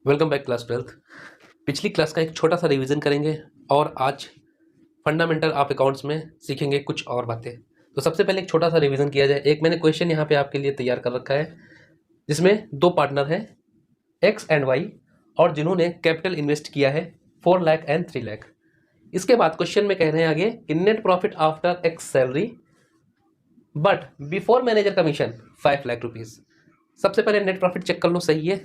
Welcome back class 12th। पिछली class का एक छोटा सा रिवीजन करेंगे और आज फंडामेंटल ऑफ अकाउंट्स में सीखेंगे कुछ और बातें। तो सबसे पहले एक छोटा सा रिवीजन किया जाए। एक मैंने क्वेश्चन यहाँ पे आपके लिए तैयार कर रखा है जिसमें दो पार्टनर हैं एक्स एंड वाई और जिन्होंने कैपिटल इन्वेस्ट किया है 4 लाख एंड 3 लाख। इसके बाद क्वेश्चन में कह रहे हैं आगे कि net profit after x salary but before manager commission 5 lakh rupees. सबसे पहले नेट प्रॉफिट चेक कर लो, सही है।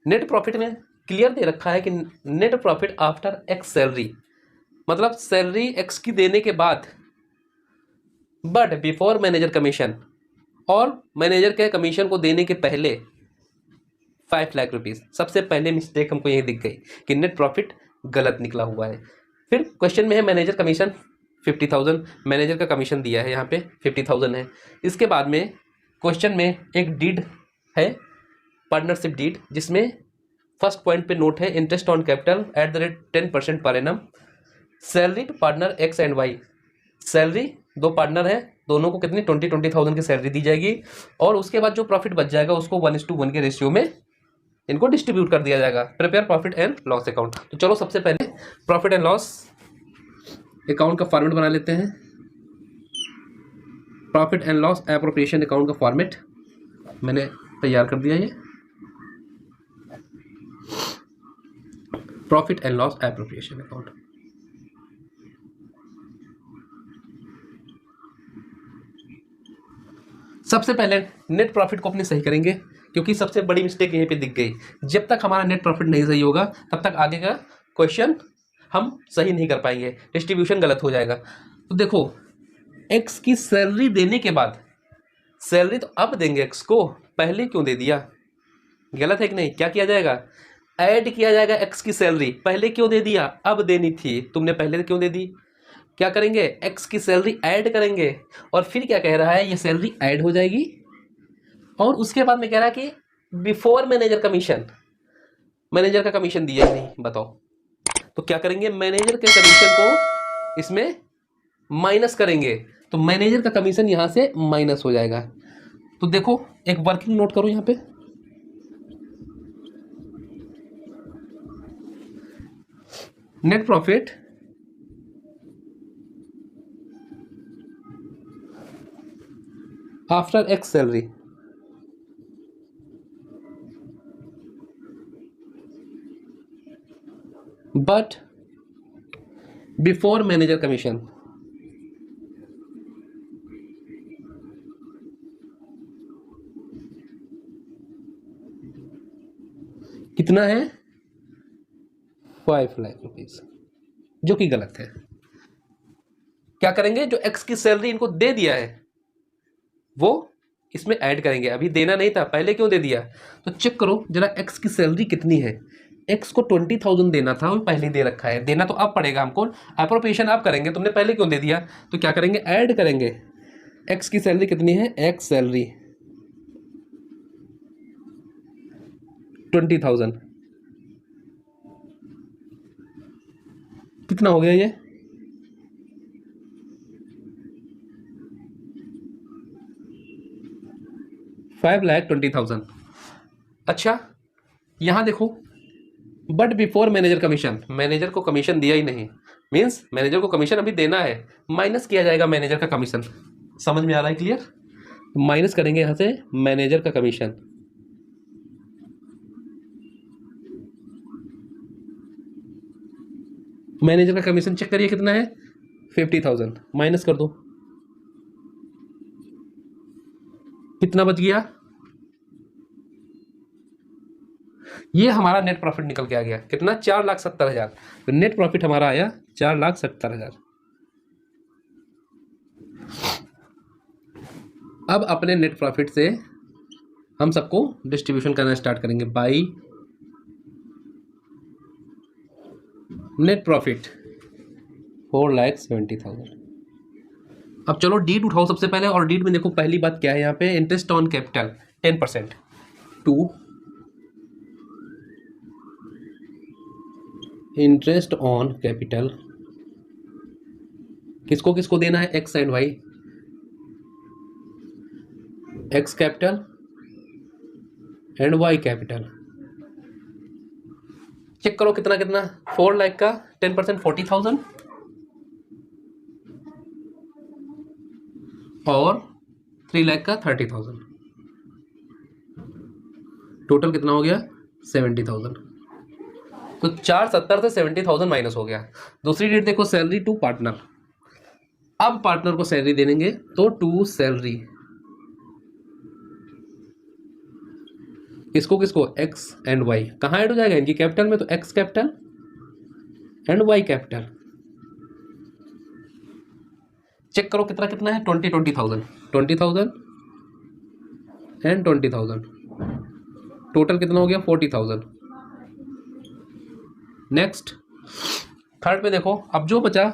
नेट प्रॉफिट में क्लियर दे रखा है कि net profit after x salary, मतलब सैलरी एक्स की देने के बाद बट बिफोर मैनेजर कमीशन, और मैनेजर के कमीशन को देने के पहले 5 लाख रुपीज। सबसे पहले मिस्टेक हमको ये दिख गई कि नेट प्रॉफिट गलत निकला हुआ है। फिर क्वेश्चन में है मैनेजर कमीशन 50,000, मैनेजर का कमीशन दिया है यहाँ पे 50,000 है। इसके बाद में क्वेश्चन में एक डीड है, पार्टनरशिप डीड, जिसमें फर्स्ट पॉइंट पे नोट है interest on capital at the rate 10% पर annum. Salary to partner X and Y, salary दो पार्टनर है, दोनों को कितनी 20,000 की सैलरी दी जाएगी और उसके बाद जो प्रॉफिट बच जाएगा उसको 1:1 के रेशियो में इनको डिस्ट्रीब्यूट कर दिया जाएगा। Prepare profit and loss account. तो चलो सबसे पहले प्रॉफिट एंड लॉस अकाउंट का फॉर्मेट बना लेते हैं। Profit and loss appropriation account का फॉर्मेट मैंने तैयार कर दिया। ये profit and loss appropriation account. सबसे पहले नेट प्रॉफिट को अपने सही करेंगे क्योंकि सबसे बड़ी मिस्टेक यहीं पे दिख गई। जब तक हमारा नेट प्रॉफिट नहीं सही होगा तब तक आगे का क्वेश्चन हम सही नहीं कर पाएंगे, डिस्ट्रीब्यूशन गलत हो जाएगा। तो देखो, एक्स की सैलरी देने के बाद, सैलरी तो अब देंगे एक्स को, पहले क्यों दे दिया? गलत है कि नहीं? क्या किया जाएगा? ऐड किया जाएगा एक्स की सैलरी। पहले क्यों दे दिया? अब देनी थी, तुमने पहले क्यों दे दी? क्या करेंगे? एक्स की सैलरी ऐड करेंगे और फिर क्या कह रहा है, ये सैलरी ऐड हो जाएगी और उसके बाद में कह रहा है कि बिफोर मैनेजर कमीशन, मैनेजर का कमीशन दिया ही नहीं, बताओ। तो क्या करेंगे? मैनेजर के कमीशन को इसमें माइनस करेंगे, तो मैनेजर का कमीशन यहां से माइनस हो जाएगा। तो देखो, एक वर्किंग नोट करो यहां पे। Net profit after x salary but before manager commission कितना है? 5 लाख रुपीज, जो कि गलत है। क्या करेंगे? जो एक्स की सैलरी इनको दे दिया है वो इसमें ऐड करेंगे। अभी देना नहीं था, पहले क्यों दे दिया? तो चेक करो जरा, एक्स की सैलरी कितनी है। एक्स को 20,000 देना था, वो पहले दे रखा है, देना तो अब पड़ेगा हमको, अप्रोप्रिएशन आप करेंगे, तुमने पहले क्यों दे दिया? तो क्या करेंगे? ऐड करेंगे। एक्स की सैलरी कितनी है? एक्स सैलरी 20,000, कितना हो गया ये? $5,20,000। अच्छा, यहां देखो, but before manager commission, manager को कमीशन दिया ही नहीं, मीन्स मैनेजर को कमीशन अभी देना है, माइनस किया जाएगा मैनेजर का कमीशन। समझ में आ रहा है? क्लियर? माइनस करेंगे यहां से मैनेजर का कमीशन। मैनेजर का कमीशन चेक करिए कितना है? 50,000, माइनस कर दो, कितना बच गया? ये हमारा नेट प्रॉफिट निकल के आ गया, कितना? 4,70,000। तो नेट प्रॉफिट हमारा आया 4,70,000। अब अपने नेट प्रॉफिट से हम सबको डिस्ट्रीब्यूशन करना स्टार्ट करेंगे बाई नेट प्रॉफिट 4,70,000। अब चलो डीड उठाओ सबसे पहले, और डीड में देखो पहली बात क्या है यहाँ पे, interest on capital 10%, to interest on capital किसको किसको देना है? X and Y. X capital and Y capital. Check करो कितना कितना, 4 लाख का 10% 40,000 और 3 लाख का 30,000, टोटल कितना हो गया 70,000। तो 470 से 70,000 माइनस हो गया। दूसरी डेट देखो, सैलरी टू पार्टनर। अब पार्टनर को सैलरी दे देंगे तो टू सैलरी, किसको किसको, एक्स एंड वाई। कहाँ ऐड हो जाएगा इनकी कैपिटल में, तो X capital and Y capital. Check करो कितना कितना है, 20,000 एंड 20,000, टोटल कितना हो गया 40,000। नेक्स्ट थर्ड पे देखो, अब जो बचा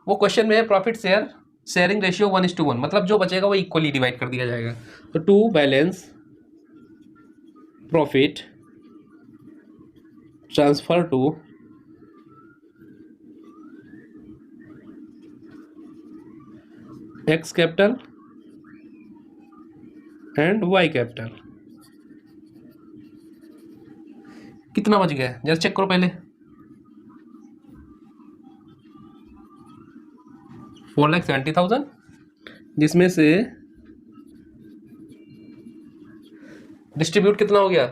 वो क्वेश्चन में है प्रॉफिट शेयरिंग रेशियो 1:1, मतलब जो बचेगा वो इक्वली डिवाइड कर दिया जाएगा। तो to balance profit transfer to X capital and Y capital, कितना बच गया जरा चेक करो पहले। 4,70,000, जिसमें से डिस्ट्रीब्यूट कितना हो गया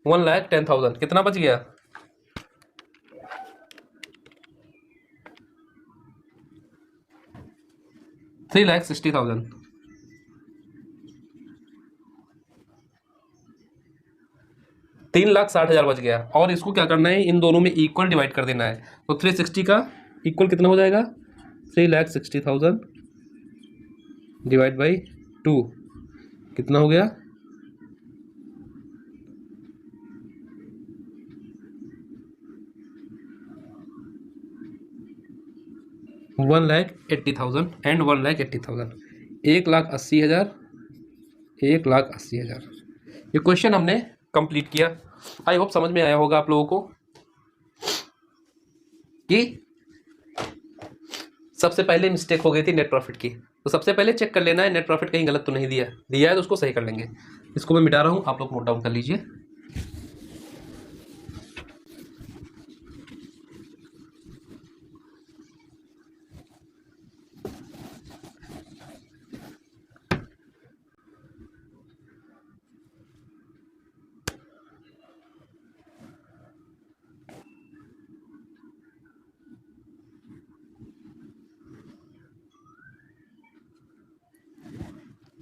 1,10,000, कितना बच गया 3,60,000। 3,60,000 बच गया, और इसको क्या करना है, इन दोनों में इक्वल डिवाइड कर देना है। तो 360 का इक्वल कितना हो जाएगा 3,60,000 डिवाइड बाई 2, कितना हो गया 1,80,000 एंड 1,80,000, 1,80,000, 1,80,000। ये क्वेश्चन हमने कंप्लीट किया। आई होप समझ में आया होगा आप लोगों को कि सबसे पहले मिस्टेक हो गई थी नेट प्रॉफिट की। तो सबसे पहले चेक कर लेना है नेट प्रॉफिट कहीं गलत तो नहीं दिया है तो उसको सही कर लेंगे। इसको मैं मिटा रहा हूं, आप लोग नोट डाउन कर लीजिए।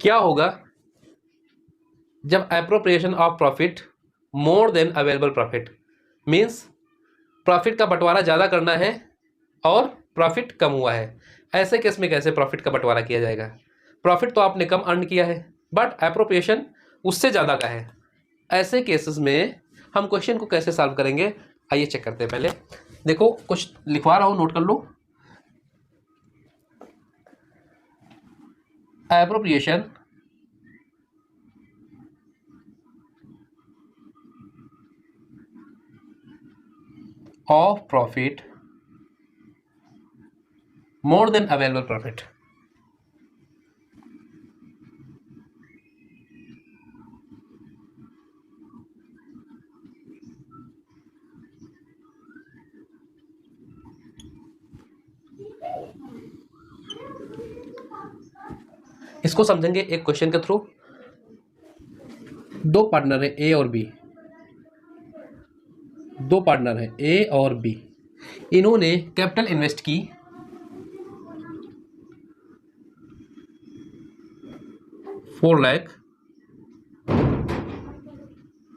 क्या होगा जब appropriation of profit more than available profit, means profit का बंटवारा ज़्यादा करना है और प्रॉफिट कम हुआ है। ऐसे केस में कैसे प्रॉफिट का बंटवारा किया जाएगा? प्रॉफिट तो आपने कम अर्न किया है बट एप्रोप्रिएशन उससे ज़्यादा का है। ऐसे केसेस में हम क्वेश्चन को कैसे सॉल्व करेंगे, आइए चेक करते हैं। पहले देखो कुछ लिखवा रहा हूँ, नोट कर लो। Appropriation of profit more than available profit. इसको समझेंगे एक क्वेश्चन के थ्रू। दो पार्टनर है ए और बी, दो पार्टनर है ए और बी, इन्होंने कैपिटल इन्वेस्ट की 4 लाख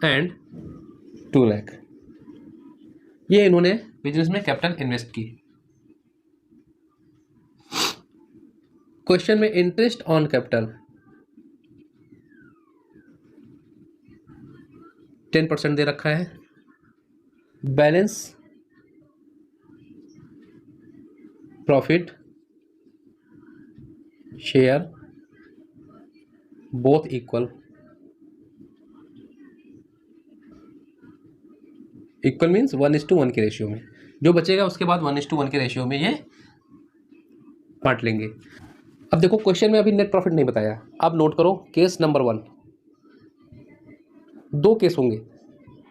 एंड 2 लाख। ये इन्होंने बिजनेस में कैपिटल इन्वेस्ट की। क्वेश्चन में इंटरेस्ट ऑन कैपिटल 10% दे रखा है। Balance profit share both equal means 1:1 के रेशियो में। जो बचेगा उसके बाद 1:1 के रेशियो में ये बांट लेंगे। अब देखो क्वेश्चन में अभी नेट प्रॉफिट नहीं बताया। अब नोट करो केस नंबर 1। दो केस होंगे।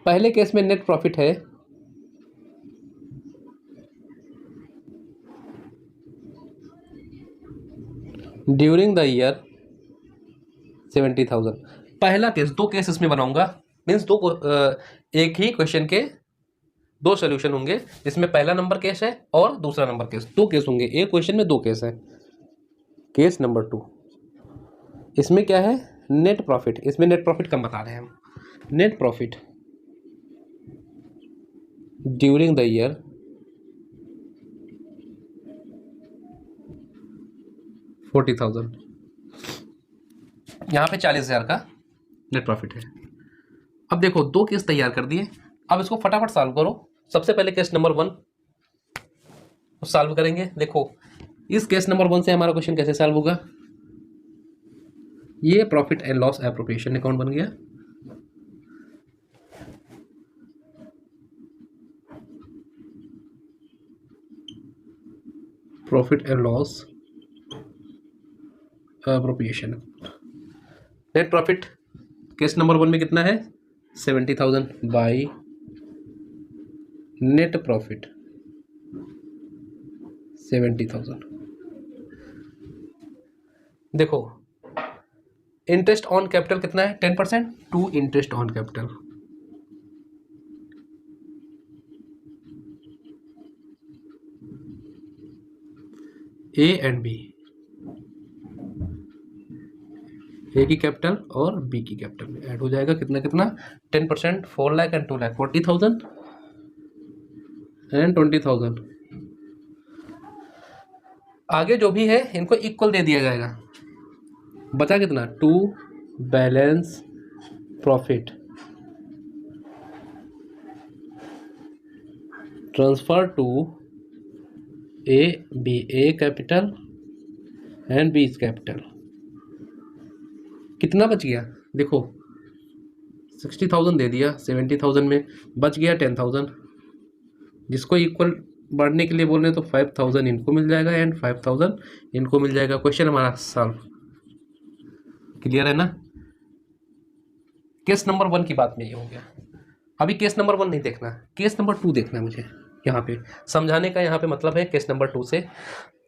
पहले केस में नेट प्रॉफिट है ड्यूरिंग द ईयर 70,000। पहला केस, दो केस इसमें बनाऊंगा, मीन्स एक ही क्वेश्चन के दो सोल्यूशन होंगे। इसमें पहला नंबर केस है और दूसरा नंबर केस, दो केस होंगे, एक क्वेश्चन में दो केस है। केस नंबर 2, इसमें क्या है, नेट प्रॉफिट। इसमें नेट प्रॉफिट कम बता रहे हैं हम। Net profit during the year 40,000। यहाँ पे 40,000 का नेट प्रॉफिट है। अब देखो दो केस तैयार कर दिए, अब इसको फटाफट सॉल्व करो। सबसे पहले केस नंबर 1 सॉल्व करेंगे। देखो इस केस नंबर 1 से हमारा क्वेश्चन कैसे सॉल्व होगा। ये profit and loss appropriation account बन गया। Profit and loss appropriation. Net profit case number 1 में कितना है, 70,000 बाई नेट प्रॉफिट 70,000। देखो इंटरेस्ट ऑन कैपिटल कितना है, 10%, to interest on capital. A and B, A की कैपिटल और बी की कैपिटल में ऐड हो जाएगा कितना कितना, 10%, 4 लाख एंड 2 लाख, 40,000 एंड 20,000। आगे जो भी है इनको इक्वल दे दिया जाएगा। बचा कितना, to balance profit transfer to A B, A capital and B is capital. कितना बच गया, देखो 60,000 दे दिया, 70,000 में बच गया 10,000, जिसको इक्वल बढ़ने के लिए बोल रहे हैं तो 5,000 इनको मिल जाएगा एंड 5,000 इनको मिल जाएगा। क्वेश्चन हमारा सॉल्व। क्लियर है ना। केस नंबर 1 की बात में ये हो गया। अभी केस नंबर 1 नहीं देखना, केस नंबर 2 देखना है मुझे। यहाँ पे समझाने का यहाँ पे मतलब है केस नंबर 2 से।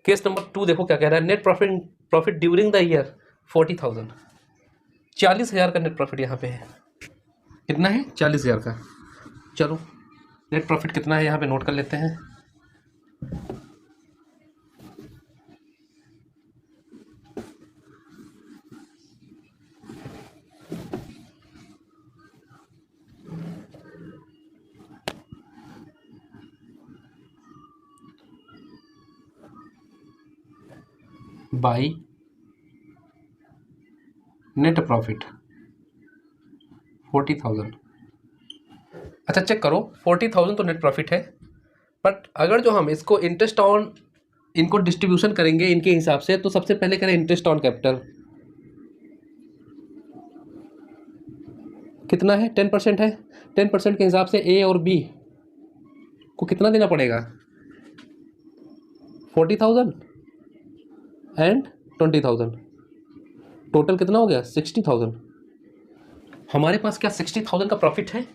केस नंबर 2 देखो क्या कह रहा है, net profit during the year 40,000। 40,000 का नेट प्रॉफिट यहाँ पे है। कितना है, 40,000 का। चलो नेट प्रॉफिट कितना है यहाँ पे नोट कर लेते हैं। By net profit 40,000। अच्छा चेक करो, 40,000 तो नेट प्रॉफिट है, बट अगर जो हम इसको इंटरेस्ट ऑन, इनको डिस्ट्रीब्यूशन करेंगे इनके हिसाब से, तो सबसे पहले करें इंटरेस्ट ऑन कैपिटल। कितना है, 10% है। 10% के हिसाब से ए और बी को कितना देना पड़ेगा, 40,000 एंड 20,000। टोटल कितना हो गया, 60,000। हमारे पास क्या 60,000 का प्रॉफिट है।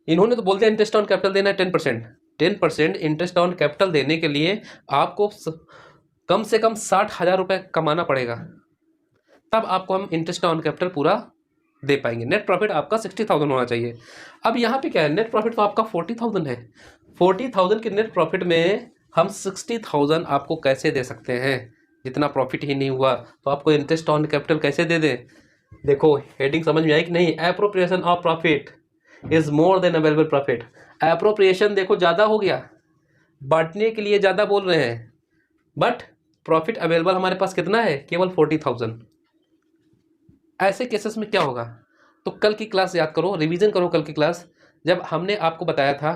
इन्होंने तो बोल दिया इंटरेस्ट ऑन कैपिटल देना है 10%। 10% इंटरेस्ट ऑन कैपिटल देने के लिए आपको कम से कम 60,000 रुपये कमाना पड़ेगा, तब आपको हम इंटरेस्ट ऑन कैपिटल पूरा दे पाएंगे। नेट प्रॉफिट आपका 60,000 होना चाहिए। अब यहाँ पे क्या है, नेट प्रॉफिट तो आपका 40,000 है। 40,000 के नेट प्रॉफिट में हम 60,000 आपको कैसे दे सकते हैं, जितना प्रॉफिट ही नहीं हुआ तो आपको इंटरेस्ट ऑन कैपिटल कैसे दे दें। देखो हेडिंग समझ में आई कि नहीं, appropriation of profit is more than available profit. Appropriation देखो ज़्यादा हो गया, बांटने के लिए ज़्यादा बोल रहे हैं, बट प्रॉफिट अवेलेबल हमारे पास कितना है, केवल 40,000। ऐसे केसेस में क्या होगा, तो कल की क्लास याद करो, रिवीजन करो कल की क्लास, जब हमने आपको बताया था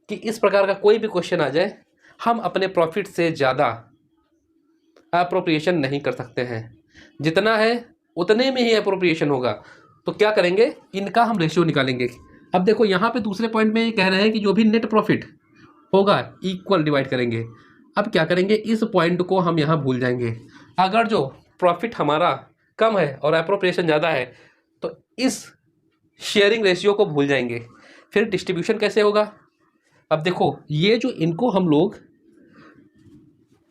कि इस प्रकार का कोई भी क्वेश्चन आ जाए, हम अपने प्रॉफिट से ज़्यादा एप्रोप्रिएशन नहीं कर सकते हैं। जितना है उतने में ही एप्रोप्रिएशन होगा। तो क्या करेंगे, इनका हम रेशियो निकालेंगे। अब देखो यहाँ पे दूसरे पॉइंट में ये कह रहे हैं कि जो भी नेट प्रॉफिट होगा इक्वल डिवाइड करेंगे। अब क्या करेंगे, इस पॉइंट को हम यहाँ भूल जाएंगे। अगर जो प्रॉफिट हमारा कम है और एप्रोप्रिएशन ज़्यादा है तो इस शेयरिंग रेशियो को भूल जाएंगे। फिर डिस्ट्रीब्यूशन कैसे होगा। अब देखो ये जो इनको हम लोग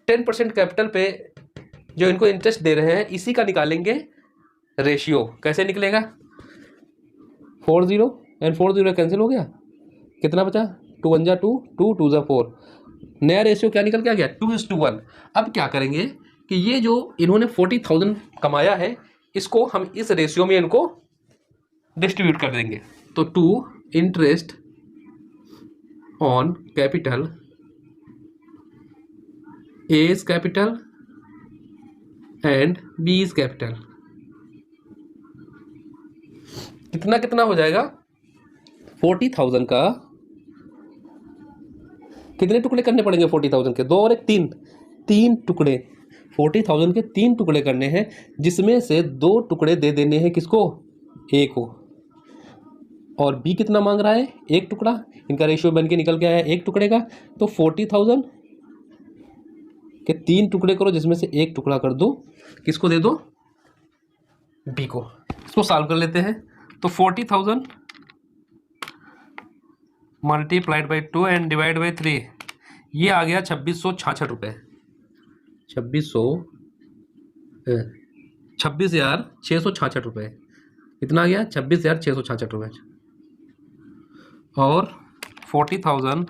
10% कैपिटल पे जो इनको इंटरेस्ट दे रहे हैं इसी का निकालेंगे रेशियो। कैसे निकलेगा? 40 एंड 40 कैंसिल हो गया, कितना बचा? 2 1 जा 2, 2 2 जा 4। नया रेशियो क्या निकल के आ गया? 2:1। अब क्या करेंगे कि ये जो इन्होंने 40,000 कमाया है इसको हम इस रेशियो में इनको डिस्ट्रीब्यूट कर देंगे। तो 2 interest on capital A is capital and B is capital। कितना कितना हो जाएगा? 40,000 का कितने टुकड़े करने पड़ेंगे? 40,000 के 2 और 1 3, 3 टुकड़े। 40,000 के 3 टुकड़े करने हैं, जिसमें से 2 टुकड़े दे देने हैं किसको? A को। और B कितना मांग रहा है? 1 टुकड़ा। इनका रेशियो बन के निकल के आया 1 टुकड़े का। तो 40,000 के 3 टुकड़े करो, जिसमें से 1 टुकड़ा कर दो किसको दे दो? B को। इसको सॉल्व कर लेते हैं। तो 40,000 multiplied by 2 and divide by 3, ये आ गया 2666 रुपये। 26,666 रुपये। कितना आ गया? 26,666 रुपये। और 40,000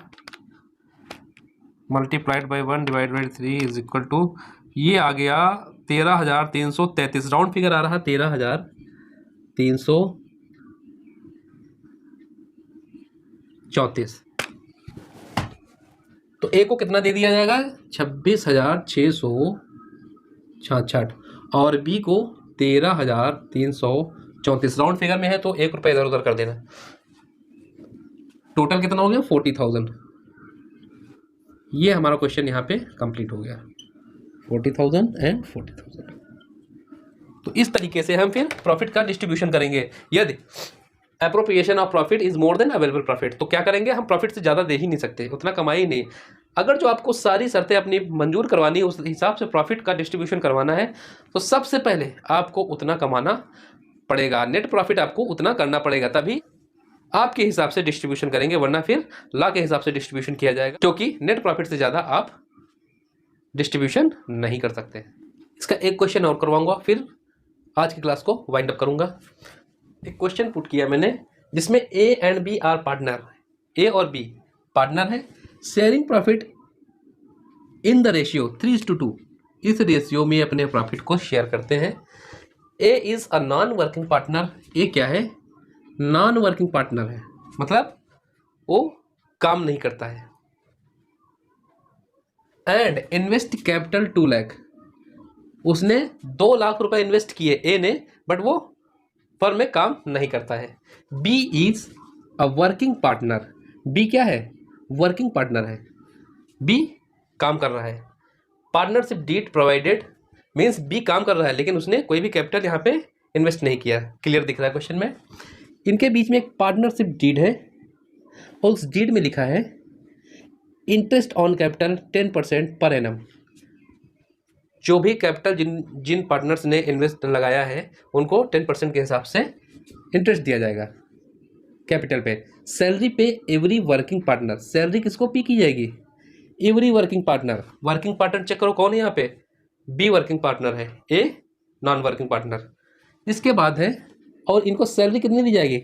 multiplied by 1 divide by 3 is equal to, ये आ गया 13,333। राउंड फिगर आ रहा 13,334। तो ए को कितना दे दिया जाएगा? 26,666 और बी को 13,334। राउंड फिगर में है तो 1 रुपये इधर उधर कर देना। टोटल कितना हो गया? 40,000। ये हमारा क्वेश्चन यहाँ पे कंप्लीट हो गया। 40,000 एंड 40,000। तो इस तरीके से हम फिर प्रॉफिट का डिस्ट्रीब्यूशन करेंगे। यदि appropriation of profit is more than available profit, तो क्या करेंगे? हम प्रॉफिट से ज़्यादा दे ही नहीं सकते, उतना कमाई ही नहीं। अगर जो आपको सारी शर्तें अपनी मंजूर करवानी है, उस हिसाब से प्रॉफिट का डिस्ट्रीब्यूशन करवाना है, तो सबसे पहले आपको उतना कमाना पड़ेगा, नेट प्रॉफिट आपको उतना करना पड़ेगा, तभी आपके हिसाब से डिस्ट्रीब्यूशन करेंगे। वरना फिर लॉ के हिसाब से डिस्ट्रीब्यूशन किया जाएगा, क्योंकि नेट प्रॉफिट से ज़्यादा आप डिस्ट्रीब्यूशन नहीं कर सकते। इसका एक क्वेश्चन और करवाऊंगा, फिर आज की क्लास को वाइंड अप करूंगा। एक क्वेश्चन पुट किया मैंने जिसमें A and B are partner. A और बी पार्टनर है, sharing profit in the ratio 3:2। इस रेशियो में अपने प्रॉफिट को शेयर करते हैं। A is a non working partner. A क्या है? नॉन वर्किंग पार्टनर है, मतलब वो काम नहीं करता है। And invest capital 2 lakh. उसने 2 लाख रुपए इन्वेस्ट किए ए ने, बट वो फर्म में काम नहीं करता है। B is a working partner. B क्या है? वर्किंग पार्टनर है। बी काम कर रहा है। Partnership deed provided means B काम कर रहा है, लेकिन उसने कोई भी कैपिटल यहाँ पे इन्वेस्ट नहीं किया। क्लियर दिख रहा है क्वेश्चन में? इनके बीच में एक पार्टनरशिप डीड है और उस डीड में लिखा है इंटरेस्ट ऑन कैपिटल 10% पर एनम। जो भी कैपिटल जिन पार्टनर्स ने इन्वेस्ट लगाया है उनको 10% के हिसाब से इंटरेस्ट दिया जाएगा कैपिटल पे। सैलरी पे एवरी वर्किंग पार्टनर। सैलरी किसको पे की जाएगी? Every working partner. Working partner check करो कौन है यहाँ पे? बी वर्किंग पार्टनर है, ए नॉन वर्किंग पार्टनर। इसके बाद है, और इनको सैलरी कितनी दी जाएगी?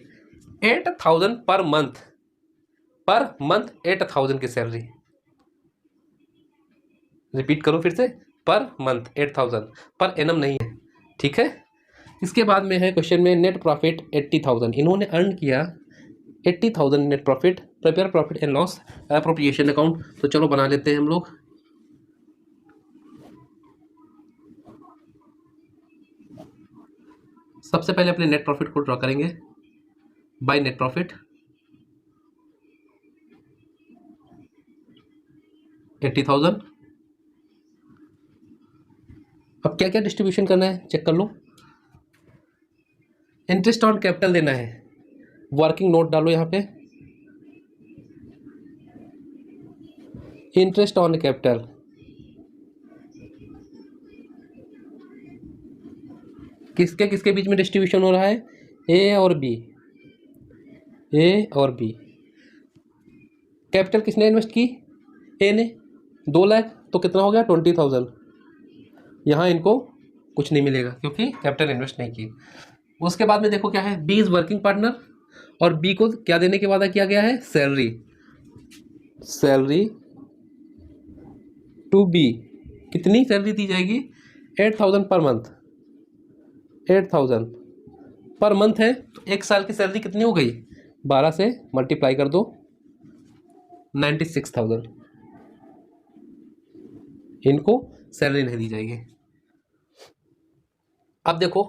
8,000 पर मंथ। पर मंथ 8,000 की सैलरी। रिपीट करो फिर से, पर मंथ 8,000, पर एनम नहीं है, ठीक है। इसके बाद में है क्वेश्चन में नेट प्रॉफिट 80,000। इन्होंने अर्न किया 80,000 net profit. Prepare profit and loss appropriation account. तो चलो बना लेते हैं हम लोग। सबसे पहले अपने नेट प्रॉफिट को ड्रॉ करेंगे बाय नेट प्रॉफिट 80,000। अब क्या क्या डिस्ट्रीब्यूशन करना है चेक कर लो। इंटरेस्ट ऑन कैपिटल देना है, वर्किंग नोट डालो यहाँ पे, इंटरेस्ट ऑन कैपिटल। किसके किसके बीच में डिस्ट्रीब्यूशन हो रहा है? ए और बी। ए और बी। कैपिटल किसने इन्वेस्ट की? ए ने 2 लाख। तो कितना हो गया? 20,000। यहाँ इनको कुछ नहीं मिलेगा क्योंकि कैपिटल इन्वेस्ट नहीं की। उसके बाद में देखो क्या है, बी इज वर्किंग पार्टनर, और बी को क्या देने के वादा किया गया है, सैलरी। सैलरी टू बी, कितनी सैलरी दी जाएगी, 8,000 पर मंथ। 8,000 पर मंथ है तो एक साल की सैलरी कितनी हो गई, 12 से मल्टीप्लाई कर दो, 96,000। इनको सैलरी नहीं दी जाएगी। अब देखो,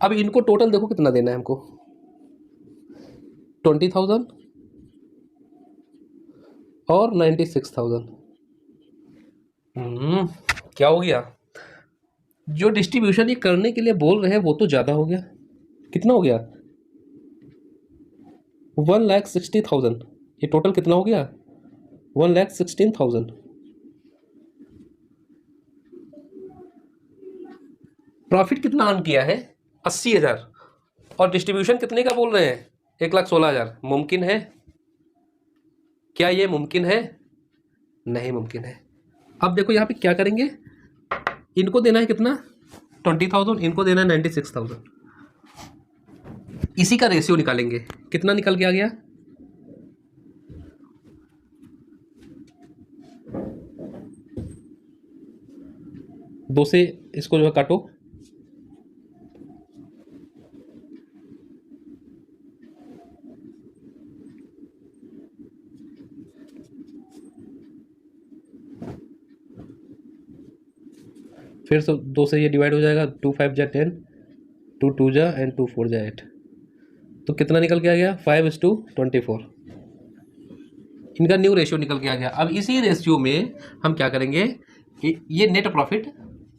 अब इनको टोटल देखो कितना देना है हमको, 20,000 और 96,000। क्या हो गया, जो डिस्ट्रीब्यूशन ये करने के लिए बोल रहे हैं वो तो ज़्यादा हो गया। कितना हो गया, 1,60,000। ये टोटल कितना हो गया, 1,16,000। प्रॉफिट कितना अर्न किया है, 80,000, और डिस्ट्रीब्यूशन कितने का बोल रहे हैं, 1,16,000। मुमकिन है क्या, ये मुमकिन है, नहीं मुमकिन है। अब देखो यहाँ पे क्या करेंगे, इनको देना है कितना, 20,000, इनको देना है 96,000। इसी का रेशियो निकालेंगे, कितना निकल के आ गया, दो से इसको जो है काटो, फिर से 2 से ये डिवाइड हो जाएगा, 2 5 जा 10, 2 2 जा एंड 2 4 जा 8, तो कितना निकल के आ गया, 5:24। इनका न्यू रेशियो निकल के आ गया। अब इसी रेशियो में हम क्या करेंगे कि ये नेट प्रॉफिट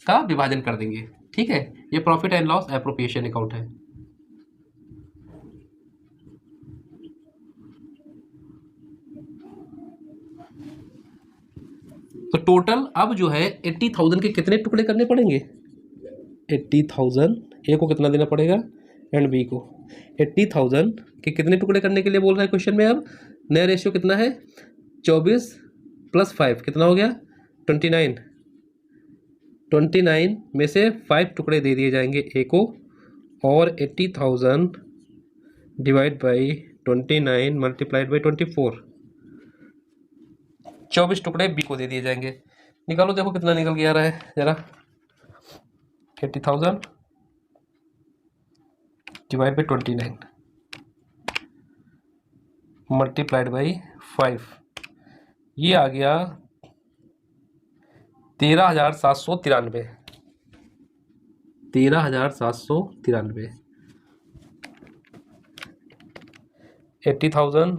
का विभाजन कर देंगे, ठीक है। ये profit and loss appropriation account है। तो टोटल अब जो है 80,000 के कितने टुकड़े करने पड़ेंगे, 80,000, ए को कितना देना पड़ेगा एंड बी को, 80,000 के कितने टुकड़े करने के लिए बोल रहा है क्वेश्चन में। अब नया रेशियो कितना है, 24 + 5 कितना हो गया, 29। 29 में से 5 टुकड़े दे दिए जाएंगे ए को, और 80,000 डिवाइड बाई 29 मल्टीप्लाइड बाई 24, 24 टुकड़े बी को दे दिए जाएंगे। निकालो, देखो कितना निकल के आ रहा है जरा, 80,000 डिवाइड बाई 29 मल्टीप्लाइड बाई 5, ये आ गया 13,793। 13,793। 80,000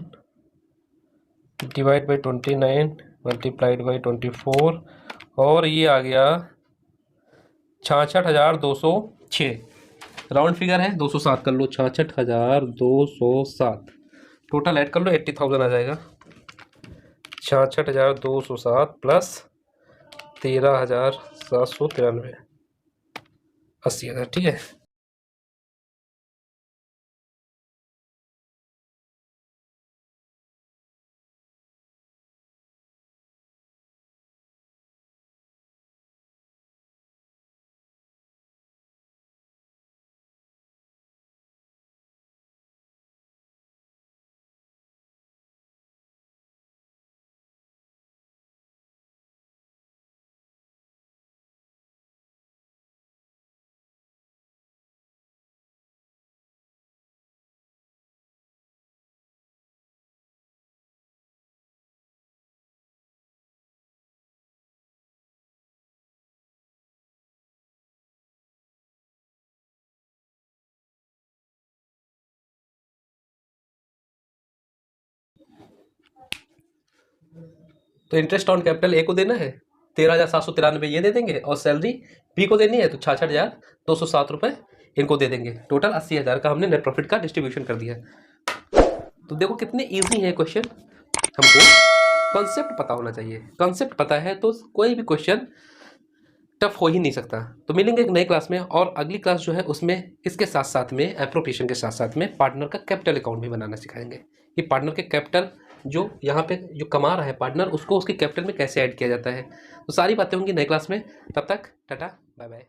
डिवाइड बाई 29 मल्टीप्लाइड बाई 24, और ये आ गया 66,206। राउंड फिगर है, 207 कर लो, 66,207। टोटल ऐड कर लो, 80,000 आ जाएगा, 66,207 प्लस 13,793, 80,000, ठीक है। तो इंटरेस्ट ऑन कैपिटल ए को देना है 13,793, ये दे देंगे, और सैलरी बी को देनी है तो 66,207 रुपये इनको दे देंगे। टोटल 80,000 का हमने नेट प्रॉफिट का डिस्ट्रीब्यूशन कर दिया। तो देखो कितने इजी है क्वेश्चन, हमको कॉन्सेप्ट पता होना चाहिए। कॉन्सेप्ट पता है तो कोई भी क्वेश्चन टफ हो ही नहीं सकता। तो मिलेंगे एक नई क्लास में, और अगली क्लास जो है उसमें इसके साथ साथ में एप्रोप्रिएशन के साथ साथ में पार्टनर का कैपिटल अकाउंट भी बनाना सिखाएंगे कि पार्टनर के कैपिटल जो यहाँ पे जो कमा रहा है पार्टनर, उसको उसके कैपिटल में कैसे ऐड किया जाता है। तो सारी बातें होंगी नई क्लास में। तब तक टाटा। Bye bye.